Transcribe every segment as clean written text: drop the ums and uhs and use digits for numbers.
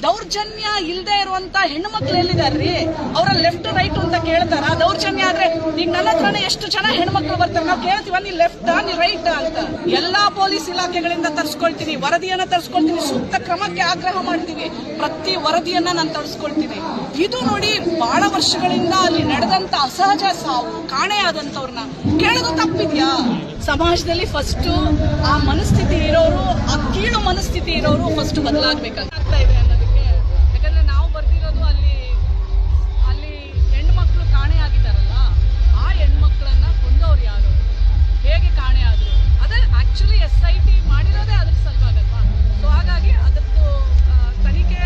ದೌರ್ಜನ್ಯ ಇಲ್ಲದೆ ಇರುವಂತ ಹೆಣ್ಣು ಮಕ್ಳು ಎಲ್ಲಿದಾರ್ರಿ? ಅವರ ಲೆಫ್ಟ್ ರೈಟ್ ಅಂತ ಕೇಳ್ತಾರ? ದೌರ್ಜನ್ಯ ಆದ್ರೆ ಈಗ ನನ್ನ ಹತ್ರನೇ ಎಷ್ಟು ಜನ ಹೆಣ್ಮಕ್ಳು ಬರ್ತಾರೆ, ನಾವು ಕೇಳ್ತೀವ ನೀ ಲೆಫ್ಟ್ ನೀ ರೈಟ್ ಅಂತ. ಎಲ್ಲಾ ಪೊಲೀಸ್ ಇಲಾಖೆಗಳಿಂದ ತರಿಸ್ಕೊಳ್ತೀನಿ, ವರದಿಯನ್ನ ತರಿಸ್ಕೊಳ್ತೀನಿ, ಸೂಕ್ತ ಕ್ರಮಕ್ಕೆ ಆಗ್ರಹ ಮಾಡ್ತೀವಿ, ಪ್ರತಿ ವರದಿಯನ್ನ ನಾನು ತರಿಸ್ಕೊಳ್ತೀನಿ. ಇದು ನೋಡಿ, ಬಹಳ ವರ್ಷಗಳಿಂದ ಅಲ್ಲಿ ನಡೆದಂತ ಅಸಹಜ ಸಾವು, ಕಾಣೆಯಾದಂತವ್ರನ್ನ ಕೇಳೋದು ತಪ್ಪಿದ್ಯಾ? ಸಮಾಜದಲ್ಲಿ ಫಸ್ಟ್ ಆ ಮನಸ್ಥಿತಿ ಇರೋರು, ಆ ಕೀಳು ಮನಸ್ಥಿತಿ ಇರೋರು ಫಸ್ಟ್ ಬದಲಾಗಬೇಕಾಗ್ತಾ ಇದೆ ಅನ್ನೋದಕ್ಕೆ. ಯಾಕಂದ್ರೆ ನಾವು ಬರ್ದಿರೋದು ಅಲ್ಲಿ ಹೆಣ್ಮಕ್ಳು ಕಾಣೆ ಆಗಿದ್ದಾರಲ್ಲ, ಆ ಹೆಣ್ಮಕ್ಳನ್ನ ಕೊಂದವ್ರು ಯಾರು, ಹೇಗೆ ಕಾಣೆ ಆದ್ರು, ಅದೇ ಆಕ್ಚುಲಿ SIT ಮಾಡಿರೋದೇ ಅದ್ರ ಸಲುವಾಗಲ್ವಾ? ಸೊ ಹಾಗಾಗಿ ಅದಕ್ಕೂ ತನಿಖೆ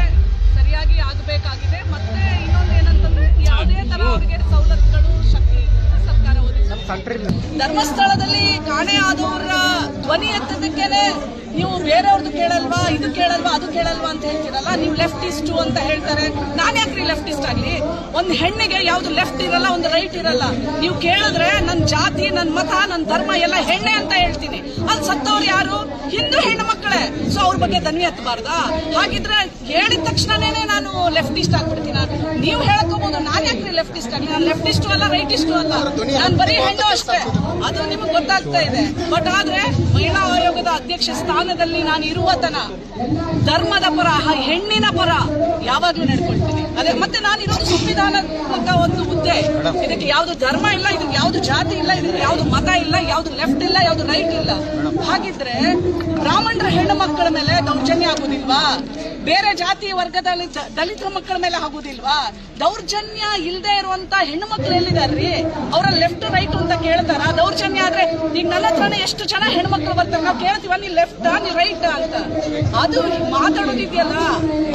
ಸರಿಯಾಗಿ ಆಗಬೇಕಾಗಿದೆ. ಮತ್ತೆ ಇನ್ನೊಂದು ಏನಂತಂದ್ರೆ, ಯಾವುದೇ ತರ ಅವರಿಗೆ ಸವಲತ್ತುಗಳು, ಶಕ್ತಿ ಸರ್ಕಾರ ಒದಗಿಸಿದೆ. ಧರ್ಮಸ್ಥಳದಲ್ಲಿ ಕಾಣೆ ಆದವರ ಧ್ವನಿ ಎತ್ತದಕ್ಕೇನೆ ನೀವು ಬೇರೆಯವ್ರದ್ದು ಕೇಳಲ್ವಾ, ಇದು ಕೇಳಲ್ವಾ, ಅದು ಕೇಳಲ್ವಾ ಅಂತ ಹೇಳ್ತೀರಲ್ಲ. ನೀವು ಲೆಫ್ಟಿಸ್ಟ್ ಅಂತ ಹೇಳ್ತಾರೆ, ನಾನು ಯಾಕ್ರಿ ಲೆಫ್ಟಿಸ್ಟ್ ಆಗ್ಲಿ? ಒಂದು ಹೆಣ್ಣಿಗೆ ಯಾವ್ದು ಲೆಫ್ಟ್ ಇರಲ್ಲ, ಒಂದು ರೈಟ್ ಇರಲ್ಲ. ನೀವು ಕೇಳಿದ್ರೆ ನನ್ನ ಜಾತಿ, ನನ್ನ ಮತ, ನನ್ನ ಧರ್ಮ ಎಲ್ಲ ಹೆಣ್ಣೆ ಅಂತ ಹೇಳ್ತೀನಿ. ಅಲ್ಲಿ ಸತ್ತವ್ರು ಯಾರು? ಹಿಂದೂ ಹೆಣ್ಣು ಮಕ್ಕಳೇ. ಸೊ ಅವ್ರ ಬಗ್ಗೆ ಧ್ವನಿ ಎತ್ತಬಾರ್ದಾ? ಹಾಗಿದ್ರೆ ಹೇಳಿದ ತಕ್ಷಣನೇ ನಾನು ಲೆಫ್ಟಿಸ್ಟ್ ಆಗ್ಬಿಡ್ತೀನ? ನೀವು ಹೇಳಕೋಬಹುದು, ನಾನು ಯಾಕ್ರಿ ಲೆಫ್ಟಿಸ್ಟ್ ಆಗ್ಲಿ? ನಾನು ಲೆಫ್ಟಿಸ್ಟು ಅಲ್ಲ, ರೈಟಿಸ್ಟು ಅಲ್ಲ, ನಾನು ಬರೀ ಹೆಣ್ಣು ಅಷ್ಟೇ. ಅದು ನಿಮ್ಗೆ ಗೊತ್ತಾಗ್ತಾ ಇದೆ. ಬಟ್ ಆದ್ರೆ ಮಹಿಳಾ ಆಯೋಗದ ಅಧ್ಯಕ್ಷ ಸ್ಥಾನದಲ್ಲಿ ನಾನು ಇರುವ ತನ ಧರ್ಮದ ಪರ, ಹೆಣ್ಣಿನ ಪರ ಯಾವಾಗ್ಲೂ ನಡ್ಕೊಳ್ತೀನಿ. ಅದೇ ಮತ್ತೆ ನಾನು ಇರೋದು ಸಂವಿಧಾನಾತ್ಮಕ ಒಂದು ಹುದ್ದೆ. ಇದಕ್ಕೆ ಯಾವ್ದು ಧರ್ಮ ಇಲ್ಲ, ಇದಕ್ಕೆ ಯಾವ್ದು ಜಾತಿ ಇಲ್ಲ, ಇದಕ್ಕೆ ಯಾವ್ದು ಮತ ಇಲ್ಲ, ಯಾವ್ದು ಲೆಫ್ಟ್ ಇಲ್ಲ, ಯಾವ್ದು ರೈಟ್ ಇಲ್ಲ. ಹಾಗಿದ್ರೆ ಬ್ರಾಹ್ಮಣರ ಹೆಣ್ಣು ಮಕ್ಕಳ ಮೇಲೆ ದೌರ್ಜನ್ಯ ಆಗುದಿಲ್ವಾ? ಬೇರೆ ಜಾತಿ ವರ್ಗದಲ್ಲಿ ದಲಿತರ ಮಕ್ಕಳ ಮೇಲೆ ಆಗುದಿಲ್ವಾ? ದೌರ್ಜನ್ಯ ಇಲ್ಲದೆ ಇರುವಂತ ಹೆಣ್ಣು ಮಕ್ಳು ಎಲ್ಲಿದಾರ್ರಿ? ಅವರ ಲೆಫ್ಟ್ ರೈಟ್ ಅಂತ ಕೇಳ್ತಾರ? ದೌರ್ಜನ್ಯ ಆದ್ರೆ ಈಗ ನನ್ನ ಹತ್ರನೇ ಎಷ್ಟು ಜನ ಹೆಣ್ಮಕ್ಳು ಬರ್ತಾರೆ, ನಾವು ಕೇಳ್ತೀವ ನೀ ಲೆಫ್ಟ್ ನೀ ರೈಟ್ ಅಂತ. ಅದು ಮಾತಾಡೋದಿದೆಯಲ್ಲ,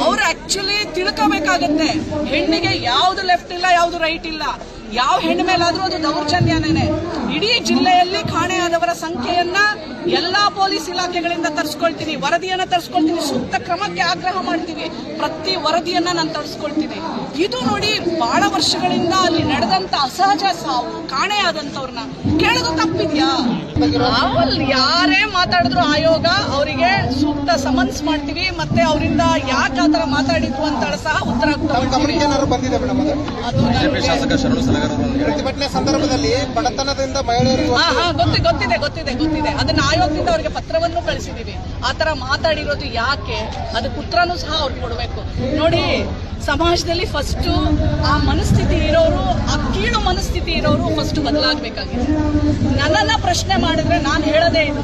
ಅವ್ರು ಆಕ್ಚುಲಿ ತಿಳ್ಕೋಬೇಕಾಗತ್ತೆ. ಹೆಣ್ಣಿಗೆ ಯಾವ್ದು ಲೆಫ್ಟ್ ಇಲ್ಲ, ಯಾವ್ದು ರೈಟ್ ಇಲ್ಲ. ಯಾವ ಹೆಣ್ಣು ಮೇಲಾದ್ರೂ ಅದು ದೌರ್ಜನ್ಯನೇ. ಇಡೀ ಜಿಲ್ಲೆಯಲ್ಲಿ ಕಾಣೆಯಾದವರ ಸಂಖ್ಯೆಯನ್ನ ಎಲ್ಲಾ ಪೊಲೀಸ್ ಇಲಾಖೆಗಳಿಂದ ತರಿಸ್ಕೊಳ್ತೀನಿ, ವರದಿಯನ್ನ ತರಿಸ್ಕೊಳ್ತೀನಿ, ಸೂಕ್ತ ಕ್ರಮಕ್ಕೆ ಆಗ್ರಹ ಮಾಡ್ತೀವಿ, ಪ್ರತಿ ವರದಿಯನ್ನ ನಾನು ತರಿಸ್ಕೊಳ್ತೀನಿ. ಇದು ನೋಡಿ, ಬಹಳ ವರ್ಷಗಳಿಂದ ಅಲ್ಲಿ ನಡೆದಂತ ಅಸಹಜ ಸಾವು, ಕಾಣೆಯಾದಂತವ್ರನ್ನ ಕೇಳೋದು ತಪ್ಪಿದ್ಯಾ? ಯಾರೇ ಮಾತಾಡಿದ್ರು ಆಯೋಗ ಅವರಿಗೆ ಸೂಕ್ತ ಸಮನ್ಸ್ ಮಾಡ್ತೀವಿ, ಮತ್ತೆ ಅವರಿಂದ ಯಾಕೆ ಆತರ ಮಾತಾಡಿದ್ರು ಅಂತ ಸಹ ಉತ್ತರ ಪ್ರತಿಭಟನೆ ಸಂದರ್ಭದಲ್ಲಿ ಬಡತನದಿಂದ ಮಹಿಳೆಯರು ಗೊತ್ತಿದೆ. ಅದನ್ನ ಆಯೋಗದಿಂದ ಅವರಿಗೆ ಪತ್ರವನ್ನು ಕಳಿಸಿದೀವಿ. ಆತರ ಮಾತಾಡಿರೋದು ಯಾಕೆ, ಅದಕ್ಕೆ ಉತ್ತರನೂ ಸಹ ಅವ್ರಿಗೆ ಕೊಡಬೇಕು. ನೋಡಿ, ಸಮಾಜದಲ್ಲಿ ಫಸ್ಟ್ ಆ ಮನಸ್ಥಿತಿ ಇರೋರು, ಆ ಕೀಳು ಮನಸ್ಥಿತಿ ಇರೋರು ಫಸ್ಟ್ ಬದಲಾಗಬೇಕಾಗಿದೆ. ನನ್ನನ್ನ ಪ್ರಶ್ನೆ ಮಾಡಿದ್ರೆ ನಾನು ಹೇಳದೇ ಇದು,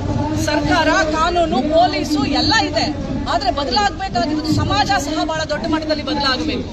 ಸರ್ಕಾರ, ಕಾನೂನು, ಪೊಲೀಸು ಎಲ್ಲ ಇದೆ. ಆದ್ರೆ ಬದಲಾಗಬೇಕಾಗಿರೋದು ಸಮಾಜ ಸಹ ಬಹಳ ದೊಡ್ಡ ಮಟ್ಟದಲ್ಲಿ ಬದಲಾಗಬೇಕು.